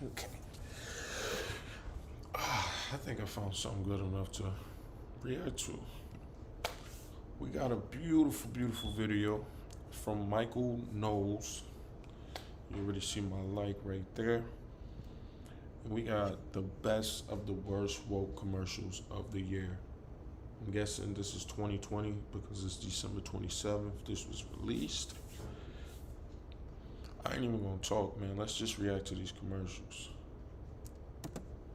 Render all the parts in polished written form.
Okay. I think I found something good enough to react to. We got a beautiful, beautiful video from Michael Knowles. You already see my like right there. And we got the best of the worst woke commercials of the year. I'm guessing this is 2020 because it's December 27th. This was released. I ain't even gonna talk, man. Let's just react to these commercials.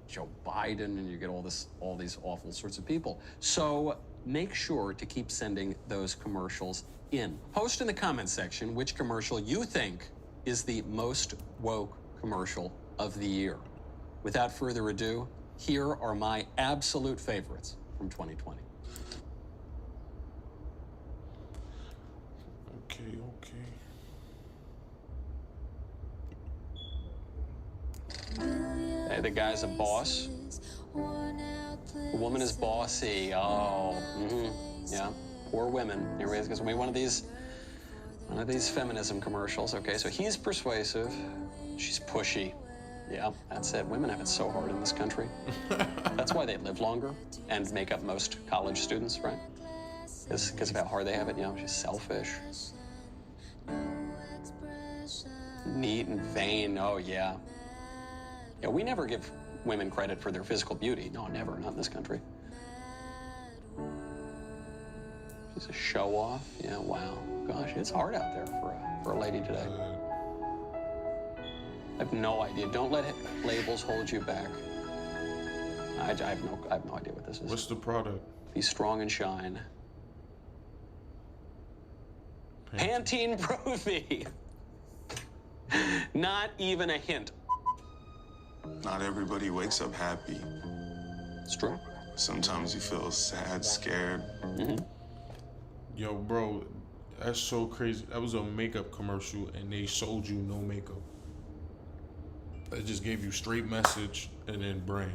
Joe Biden, and you get all these awful sorts of people. So make sure to keep sending those commercials in. Post in the comment section which commercial you think is the most woke commercial of the year. Without further ado, here are my absolute favorites from 2020. Okay. Hey, the guy's a boss. The woman is bossy. Oh, yeah. Poor women. Here he is. Gonna be one of these feminism commercials. Okay, so he's persuasive. She's pushy. Yeah, that's it. Women have it so hard in this country. That's why they live longer and make up most college students, right? Because of how hard they have it. You know, she's selfish. Neat and vain. Oh, yeah. Yeah, we never give women credit for their physical beauty. No, never. Not in this country. She's a show-off. Yeah, wow. Gosh, it's hard out there for a lady today. I have no idea. Don't let labels hold you back. I have no idea what this is. What's the product? Be strong and shine. Pantene Pro-V. Not even a hint. Not everybody wakes up happy. It's true. Sometimes you feel sad, scared. Yo, bro, that's so crazy. That was a makeup commercial, and they sold you no makeup. They just gave you straight message and then brand.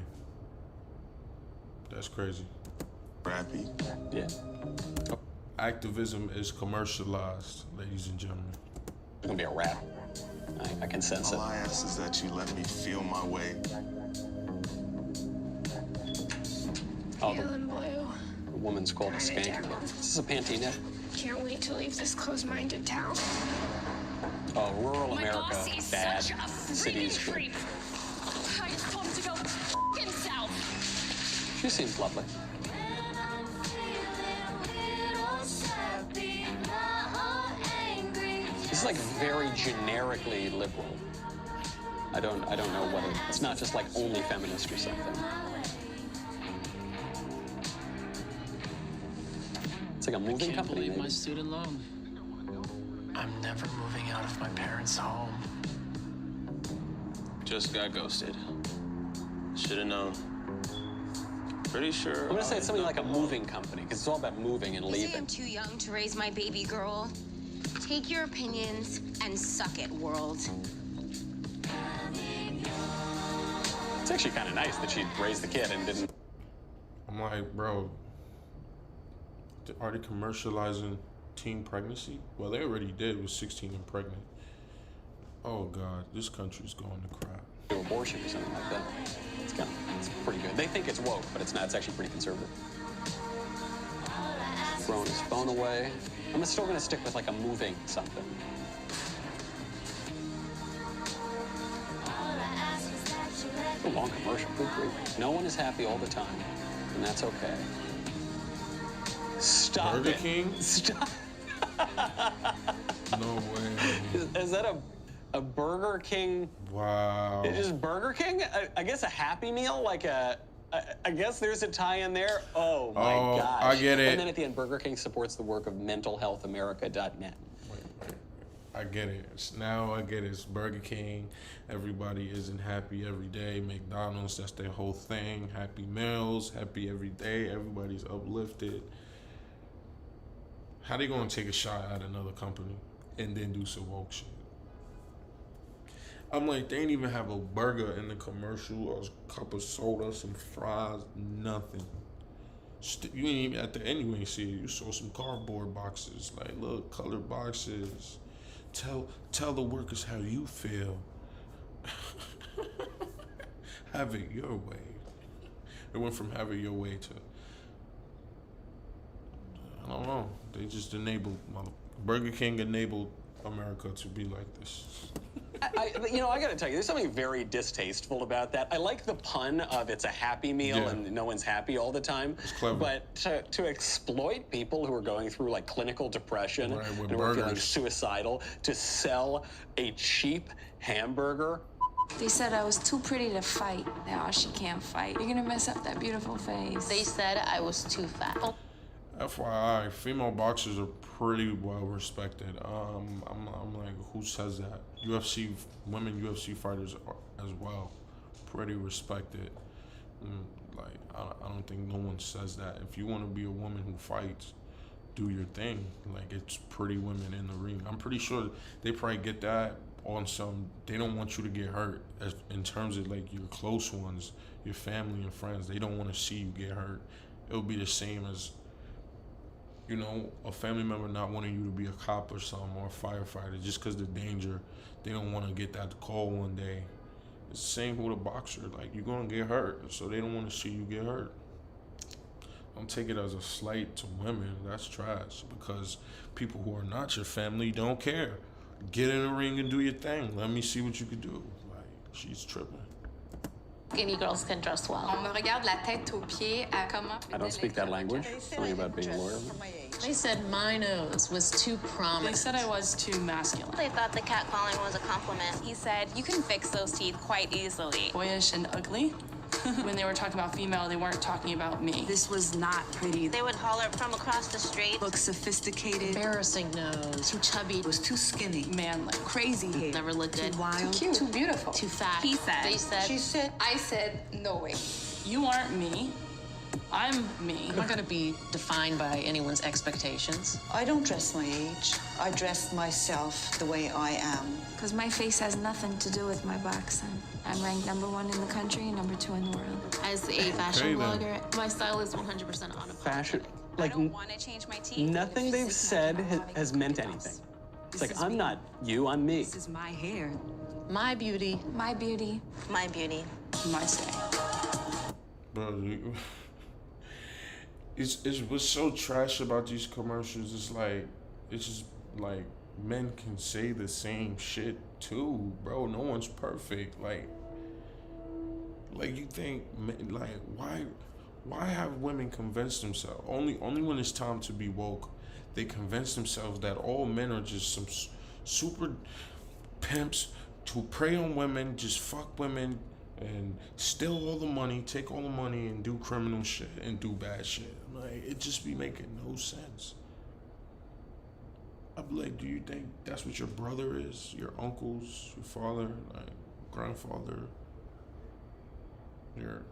That's crazy. Happy. Yeah. Activism is commercialized, ladies and gentlemen. It's gonna be a rap. I can sense it. All I ask is that you let me feel my way. Oh, Pale and blue. the woman's called a skanky. Is this a Pantene ad? Can't wait to leave this closed-minded town. Oh, rural My America, boss is bad. such a Cities, freaking good. creep. I told him to go f***ing south. She seems lovely. This is like very generically liberal. I don't know whether it's not just like only feminist or something. It's like a moving Can't company. believe Maybe. my student loan. I'm never moving out of my parents' home. Just got ghosted. Should've known. Pretty sure. I'm gonna say it's something like a moving company because it's all about moving and You say leaving. I'm too young to raise my baby girl. Take your opinions and suck it, world. It's actually kind of nice that she raised the kid and didn't. I'm like, bro, are they commercializing teen pregnancy? Well, they already did with 16 and pregnant. Oh, God, this country's going to crap. Do abortion or something like that. It's pretty good. They think it's woke, but it's not. It's actually pretty conservative. Throwing his phone away. I'm still gonna stick with like a moving something. A long commercial. Good grief. No one is happy all the time, and that's okay. Stop Burger it. King? Stop. No way. Is that a Burger King? Wow. It's just Burger King? I guess a Happy Meal, like I guess there's a tie in there. Oh my gosh. I get it. And then at the end, Burger King supports the work of mentalhealthamerica.net. Wait. I get it. Now I get it. It's Burger King. Everybody isn't happy every day. McDonald's, that's their whole thing. Happy Meals, happy every day. Everybody's uplifted. How they gonna take a shot at another company and then do some woke shit? I'm like, they ain't even have a burger in the commercial, or a cup of soda, some fries, nothing. You ain't even at the end. You ain't see it. You saw some cardboard boxes, like look, colored boxes. Tell the workers how you feel. have it your way. It went from have it your way to, I don't know. They just enabled, Burger King enabled America to be like this. I gotta tell you, there's something very distasteful about that. I like the pun of it's a happy meal and no one's happy all the time. It's clever. But to exploit people who are going through like clinical depression and who are feeling suicidal to sell a cheap hamburger. They said I was too pretty to fight. Now she can't fight. You're gonna mess up that beautiful face. They said I was too fat. FYI, female boxers are pretty well respected. I'm like, who says that? Women UFC fighters are, as well, pretty respected. Like, I don't think no one says that. If you want to be a woman who fights, do your thing. Like, it's pretty women in the ring. I'm pretty sure they probably get that on some, they don't want you to get hurt. In terms of like your close ones, your family and friends, they don't want to see you get hurt. It'll be the same as, you know, a family member not wanting you to be a cop or something, or a firefighter, just because the danger, they don't want to get that call one day. It's the same with a boxer. Like, you're going to get hurt, so they don't want to see you get hurt. Don't take it as a slight to women. That's trash, because people who are not your family don't care. Get in the ring and do your thing. Let me see what you can do. Like, she's tripping. Skinny girls can dress well. On me regarde la tête aux pieds à comment. I don't speak that language. Something about being a lawyer. They said my nose was too prominent. They said I was too masculine. They thought the catcalling was a compliment. He said, you can fix those teeth quite easily. Boyish and ugly. When they were talking about female, they weren't talking about me. This was not pretty. They would holler from across the street. Look sophisticated. Embarrassing nose. Too chubby. It was too skinny. Manly. Crazy hair. Never looked good. Too wild. Too cute. Too beautiful. Too fat. He said. They said. She said. I said, no way. You aren't me. I'm me. I'm not going to be defined by anyone's expectations. I don't dress my age. I dress myself the way I am. Because my face has nothing to do with my boxing. I'm ranked #1 in the country and #2 in the world. As a fashion blogger, my style is 100% on a Fashion, I like, don't want to change my teeth. nothing they've said has meant anything. It's like, I'm not you, I'm me. This is my hair. My beauty. My beauty. My beauty. My stay. Bro, it's what's so trash about these commercials. It's just like men can say the same shit too, bro. No one's perfect. Like you think, like, why have women convince themselves? Only when it's time to be woke, they convince themselves that all men are just some super pimps to prey on women, just fuck women and steal all the money, take all the money and do criminal shit and do bad shit. Like, it just be making no sense. I'm like, do you think that's what your brother is? Your uncles, your father, like grandfather, your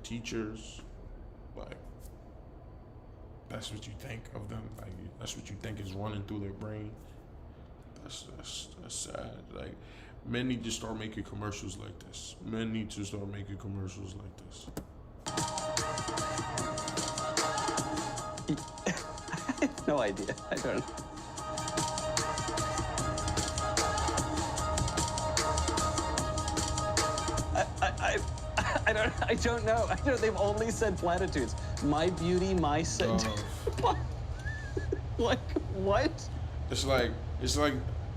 teachers? Like, that's what you think of them? Like, that's what you think is running through their brain? That's sad. Like, men need to start making commercials like this. Men need to start making commercials like this. I have no idea. I don't. I don't know. They've only said platitudes. My beauty, my scent. Like, what? It's like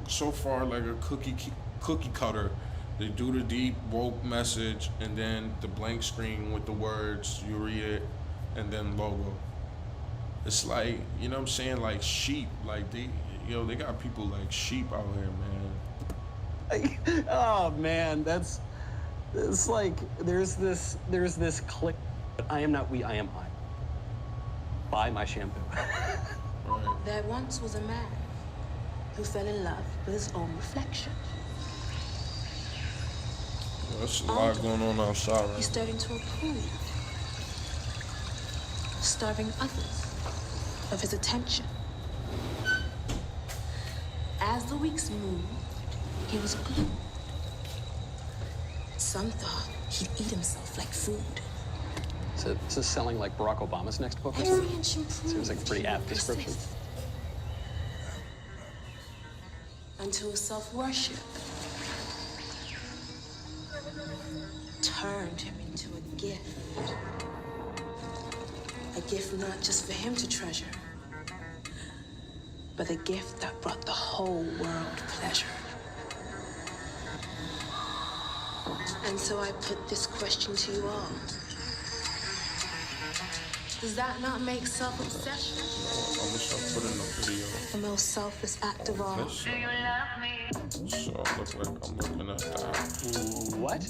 so far like a cookie cutter. They do the deep woke message and then the blank screen with the words, you read it, and then logo. It's like, you know what I'm saying, like sheep. Like they got people like sheep out here, man. Oh man, it's like there's this click. I am not we, I am I. Buy my shampoo. Right. There once was a man who fell in love with his own reflection. There's a lot going on outside. He stared into a pool, starving others of his attention. As the weeks moved, he was glued. Some thought he'd eat himself like food. So this is selling like Barack Obama's next book or Every something? inch improved, Seems like a pretty he apt would description. persist. Until self-worship turned him into a gift. A gift not just for him to treasure, but a gift that brought the whole world pleasure. And so I put this question to you all. Does that not make self-obsession I wish I put in the video. the most selfless act of all? This so look like I'm looking at that. What?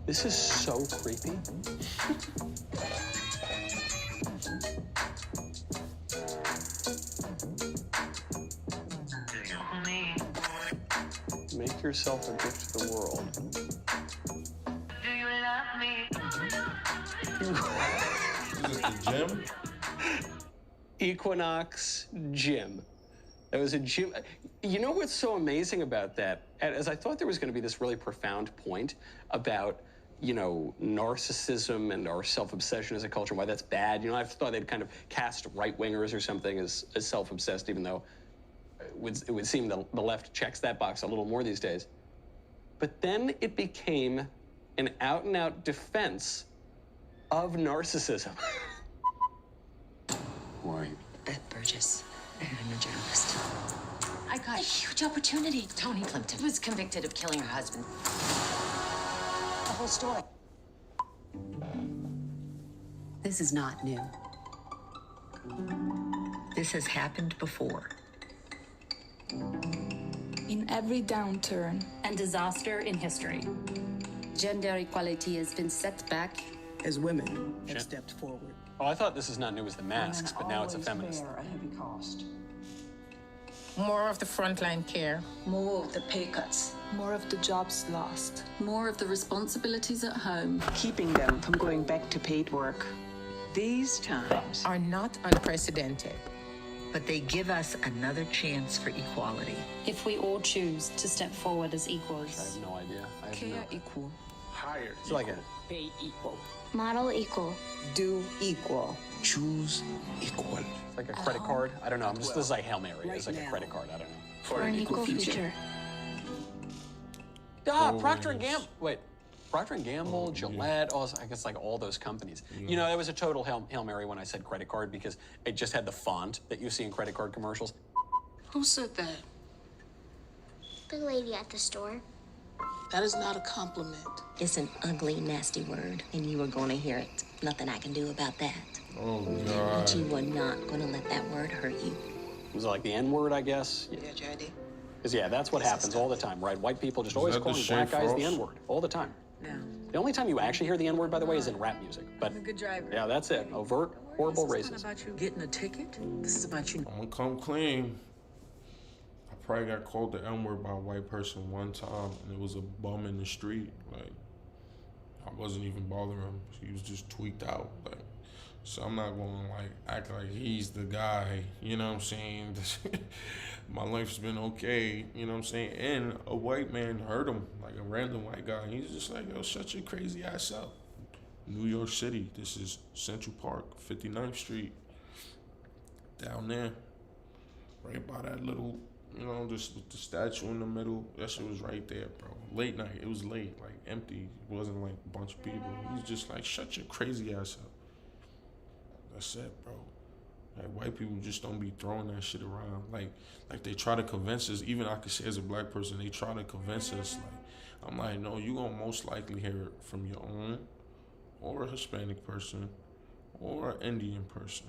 This is so creepy. Make yourself a gift to the world. Is it the gym? Equinox Gym. That was a gym. You know what's so amazing about that? As I thought there was going to be this really profound point about, you know, narcissism and our self-obsession as a culture, and why that's bad. You know, I thought they'd kind of cast right-wingers or something as self-obsessed, even though it would seem the left checks that box a little more these days. But then it became an out-and-out defense of narcissism. Who are you? Beth Burgess, and I'm a journalist. I got a huge opportunity. Tony Plimpton was convicted of killing her husband. The whole story. This is not new. This has happened before. In every downturn And disaster in history, gender equality has been set back. As women have stepped forward. Oh, I thought this is not new as the masks, but now it's a feminist. Bear a heavy cost. More of the frontline care. More of the pay cuts. more of the jobs lost. More of the responsibilities at home. Keeping them from going back to paid work. These times are not unprecedented. But they give us another chance for equality. If we all choose to step forward as equals. I have no idea. Care equal. Hire It's like a Pay equal. Model equal. do equal. Choose equal. It's like a credit card. I don't know. This is like Hail Mary. It's like a credit card. I don't know. For an equal future. Procter & Gamble. Wait. Procter & Gamble, Gillette, I guess like all those companies. You know, that was a total Hail Mary when I said credit card because it just had the font that you see in credit card commercials. Who said that? The lady at the store. That is not a compliment. It's an ugly, nasty word, and you are going to hear it. Nothing I can do about that. Oh, But you God. are not going to let that word hurt you. Was it like the N-word, I guess? Yeah, JD. Because, yeah, that's what happens all the time, right? White people just always that the calling black guys the Frost? N-word all the time. No. The only time you actually hear the N-word, by the way, is in rap music. But, I'm a good driver. yeah, that's it. Overt, horrible This is racism. not about you getting a ticket. This is about you. I'm gonna come clean. I probably got called the N-word by a white person one time, and it was a bum in the street. Like, I wasn't even bothering him. He was just tweaked out. Like, so I'm not gonna like act like he's the guy. You know what I'm saying? My life's been okay. You know what I'm saying? And a white man heard him, like a random white guy. He's just like, yo, shut your crazy ass up. New York City. This is Central Park, 59th Street. Down there. Right by that little, you know, just with the statue in the middle. That shit was right there, bro. Late night. It was late, like empty. It wasn't like a bunch of people. He's just like, shut your crazy ass up. That's it, bro. Like, white people just don't be throwing that shit around. Like they try to convince us, even I could say as a black person, they try to convince us. Like, I'm like, no, you gonna most likely hear it from your own, or a Hispanic person, or an Indian person.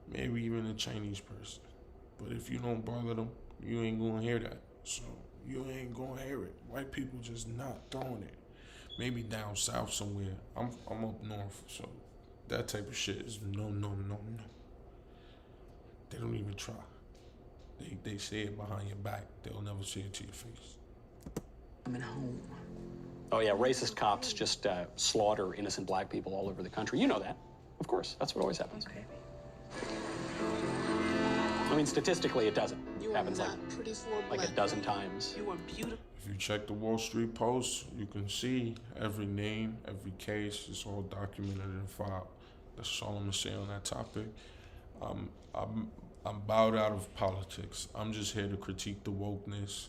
Maybe even a Chinese person. But if you don't bother them, you ain't gonna hear that. So you ain't gonna hear it. White people just not throwing it. Maybe down south somewhere. I'm up north, so that type of shit is no. They don't even try. They say it behind your back. They'll never say it to your face. I'm at home. Oh, yeah, racist cops just slaughter innocent black people all over the country. You know that. Of course. That's what always happens. Okay. I mean, statistically, it doesn't. You It happens are not pretty for a like a black dozen woman. times. You are beautiful. If you check the Wall Street Post, you can see every name, every case. It's all documented in file. That's all I'm gonna say on that topic. I'm bowed out of politics. I'm just here to critique the wokeness.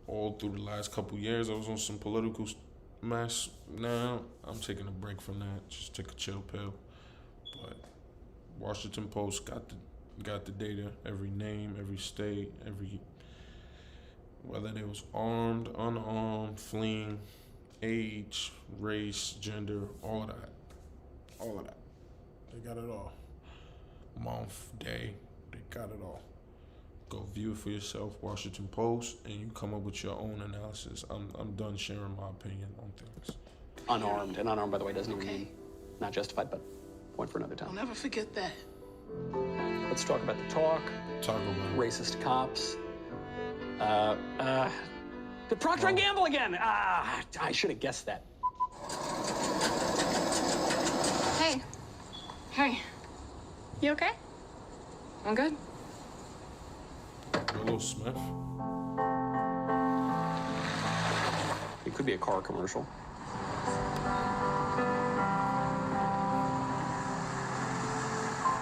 all through the last couple years. I was on some political mess. Now I'm taking a break from that. Just take a chill pill. But Washington Post got the data, every name, every state, whether they was armed, unarmed, fleeing, age, race, gender, all of that. They got it all. Month, day, they got it all. Go view it for yourself, Washington Post, and you come up with your own analysis. I'm done sharing my opinion on things. Unarmed, and unarmed, by the way, doesn't even mean not justified, but point for another time. I'll never forget that. Let's talk about the talk. Talk about racist cops. The Procter & Gamble again. I should have guessed that. Hey. Hey. You okay? I'm good. Willow Smith. It could be a car commercial.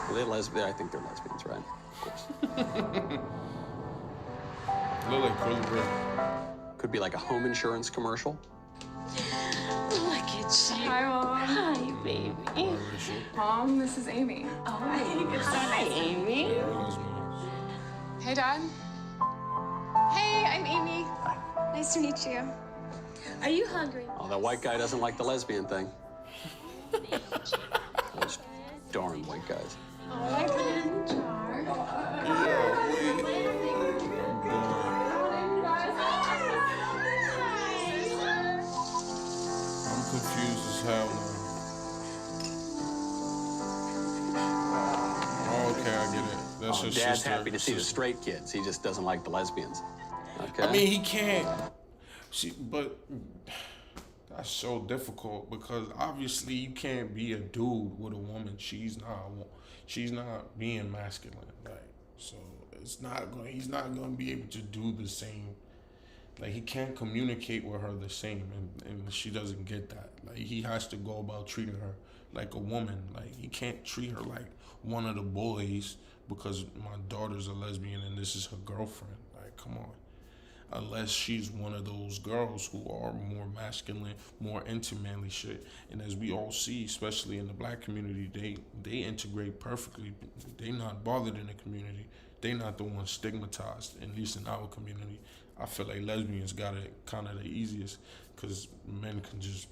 Are they lesbian? I think they're lesbians, right? Of course. Look like curly red. Could be like a home insurance commercial. Look at you. Hi, Mom. Hi, baby. Mom, this is Amy. Oh, hi, Amy. Hey, Dad. Hey, I'm Amy. Nice to meet you. Are you hungry? Oh, that white guy doesn't like the lesbian thing. Those darn white guys. Oh, I put it in the jar. I'm confused as hell now. Oh, okay, I get it. That's his Dad's sister. happy to see the straight kids. He just doesn't like the lesbians. Okay. I mean, he can't. See, but that's so difficult because obviously you can't be a dude with a woman. She's not being masculine, like, so he's not gonna be able to do the same. Like, he can't communicate with her the same, and she doesn't get that. Like, he has to go about treating her like a woman. Like, he can't treat her like one of the boys because my daughter's a lesbian and this is her girlfriend. Like, come on. Unless she's one of those girls who are more masculine, more into manly shit. And as we all see, especially in the black community, they integrate perfectly. They not bothered in the community. They not the ones stigmatized, at least in our community. I feel like lesbians got it kind of the easiest because men can just,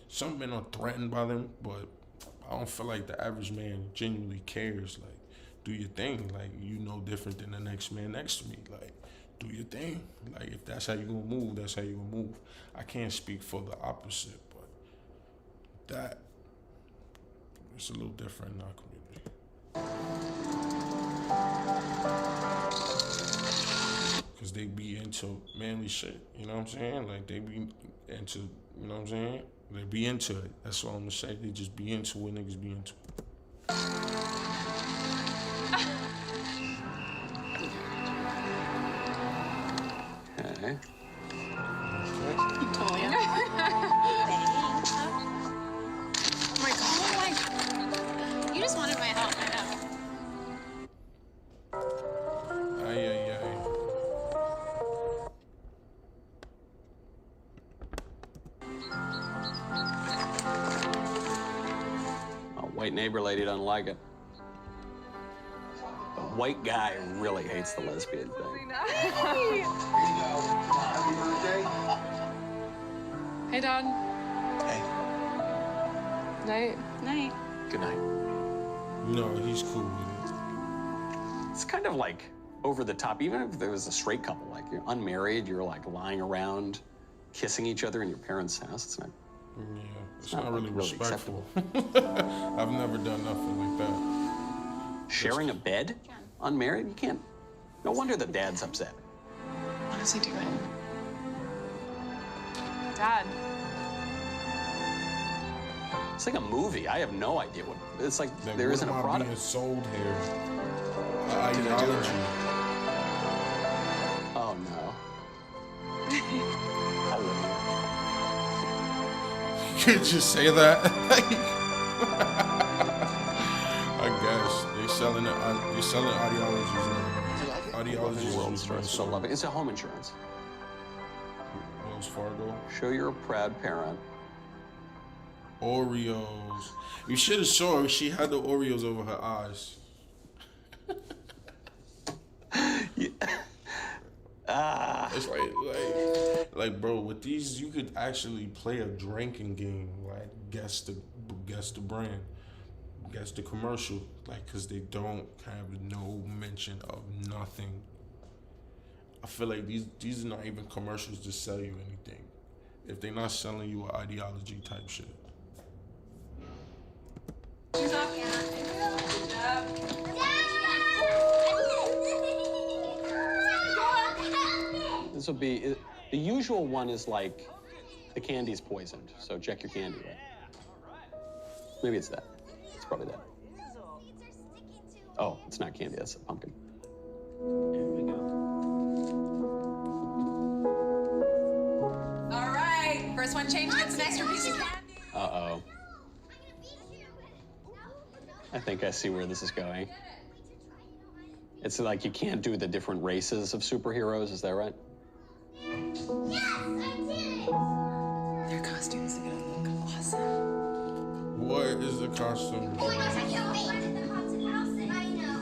some men are threatened by them, but I don't feel like the average man genuinely cares. Like, do your thing. Like, you no different than the next man next to me. Like, do your thing. Like, if that's how you gonna move, that's how you gonna move. I can't speak for the opposite, but it's a little different in our community. Because they be into manly shit, you know what I'm saying? Like, they be into, you know what I'm saying? They be into it. That's all I'm gonna say. They just be into what niggas be into. Okay. Oh my God. You just wanted my help, I know. White neighbor lady doesn't like it. The white guy really hates the lesbian thing. Hey, hey Dad. Hey. Night. Night. Good night. No, he's cool with it. It's kind of like over the top. Even if there was a straight couple, like you're unmarried, you're like lying around, kissing each other in your parents' house. It's not. Yeah, it's not really respectful. acceptable. I've never done nothing like that. Sharing a bed? Unmarried? You can't. No wonder the dad's upset. What is he doing? Dad. It's like a movie. I have no idea what. It's like Then there isn't a what am I product. being sold here? Ideology. Oh no. I love you. You could just say that. I guess they selling ideologies now. ideology The world is starts with love. It's a home insurance. Wells Fargo. Show you're a proud parent. Oreos. You should have saw her. She had the Oreos over her eyes. It's like, bro, with these, you could actually play a drinking game. Like, guess the brand, guess the commercial. Like, cause they don't have no mention of nothing. I feel like these are not even commercials to sell you anything. If they're not selling you an ideology type shit. This will be, the usual one is like, the candy's poisoned, so check your candy, right? Maybe it's that. It's probably that. Oh, it's not candy, that's a pumpkin. Here we go. All right, first one changed gets an extra piece of candy. Uh-oh. I think I see where this is going. It's like you can't do the different races of superheroes, is that right? Their costumes are gonna look awesome. What is the costume? Oh my gosh, I can't wait. The haunted house, and I know.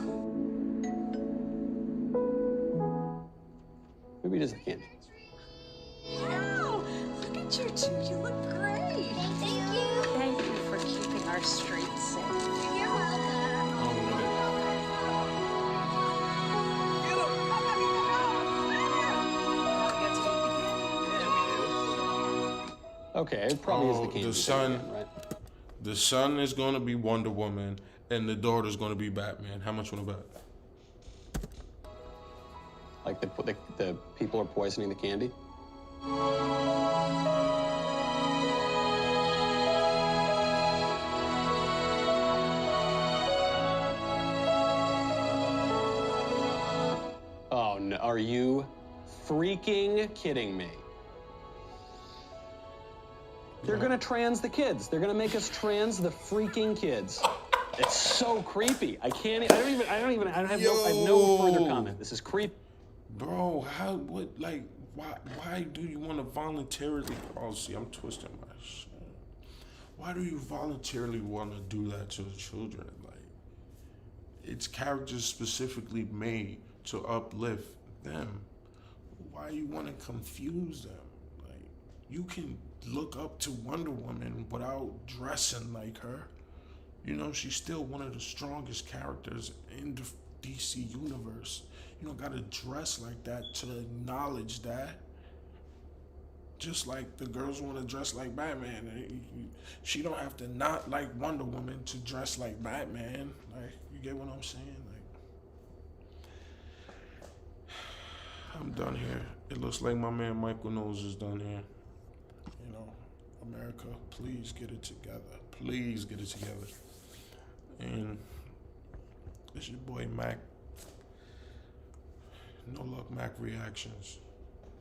Maybe it is the candy. Wow, look at you two. You look great. Thank you. Thank you for keeping our streets safe. You're welcome. Okay, it probably is the candy. The son, again, right? the son is gonna be Wonder Woman, and the daughter's gonna be Batman. How much you wanna bet? Like the people are poisoning the candy? Oh no, are you freaking kidding me? They're gonna trans the kids. They're gonna make us trans the freaking kids. It's so creepy. I have no further comment. This is creepy. Bro, why do you want to voluntarily, oh, see, I'm twisting my shit. Why do you voluntarily want to do that to the children? Like, it's characters specifically made to uplift them. Why you want to confuse them? Like, you can look up to Wonder Woman without dressing like her. You know, she's still one of the strongest characters in the DC universe. You don't gotta dress like that to acknowledge that. Just like the girls want to dress like Batman. She don't have to not like Wonder Woman to dress like Batman. Like, you get what I'm saying? Like, I'm done here. It looks like my man Michael Knowles is done here. You know, America, please get it together. Please get it together. And it's your boy Mac. No Luck Mac Reactions.